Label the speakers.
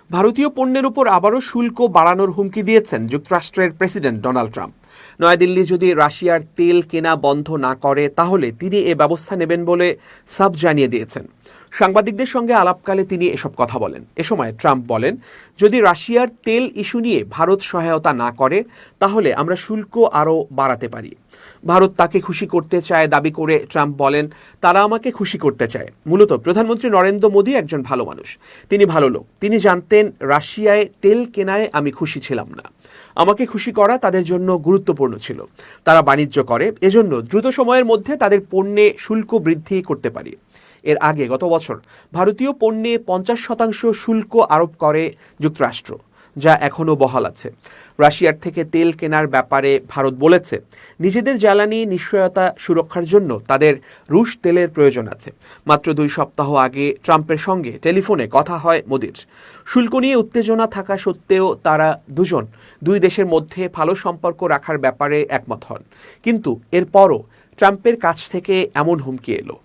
Speaker 1: ভারতীয় পণ্যের উপর আবারও শুল্ক বাড়ানোর হুমকি দিয়েছেন যুক্তরাষ্ট্রের প্রেসিডেন্ট ডোনাল্ড ট্রাম্প। নয়াদিল্লি যদি রাশিয়ার তেল কেনা বন্ধ না করে তাহলে তিনি এ ব্যবস্থা নেবেন বলে সাফ জানিয়ে দিয়েছেন। সাংবাদিকদের সঙ্গে আলাপকালে তিনি এসব কথা বলেন। এ সময় ট্রাম্প বলেন, যদি রাশিয়ার তেল ইস্যু নিয়ে ভারত সহায়তা না করে তাহলে আমরা শুল্ক আরও বাড়াতে পারি। ভারত তাকে খুশি করতে চায় দাবি করে ট্রাম্প বলেন, তারা আমাকে খুশি করতে চায়। মূলত প্রধানমন্ত্রী নরেন্দ্র মোদী একজন ভালো মানুষ, তিনি ভালো লোক। তিনি জানতেন রাশিয়ায় তেল কেনায় আমি খুশি ছিলাম না। আমাকে খুশি করা তাদের জন্য গুরুত্বপূর্ণ ছিল। তারা বাণিজ্য করে, এজন্য দ্রুত সময়ের মধ্যে তাদের পণ্যে শুল্ক বৃদ্ধি করতে পারি। এর আগে গত বছর ভারতীয় পণ্যে 50% শুল্ক আরোপ করে যুক্তরাষ্ট্র, যা এখনও বহাল আছে। রাশিয়ার থেকে তেল কেনার ব্যাপারে ভারত বলেছে, নিজেদের জ্বালানি নিশ্চয়তা সুরক্ষার জন্য তাদের রুশ তেলের প্রয়োজন আছে। মাত্র 2 সপ্তাহ আগে ট্রাম্পের সঙ্গে টেলিফোনে কথা হয় মোদির। শুল্ক নিয়ে উত্তেজনা থাকা সত্ত্বেও তারা দুই দেশের মধ্যে ভালো সম্পর্ক রাখার ব্যাপারে একমত হন। কিন্তু এরপরও ট্রাম্পের কাছ থেকে এমন হুমকি এলো।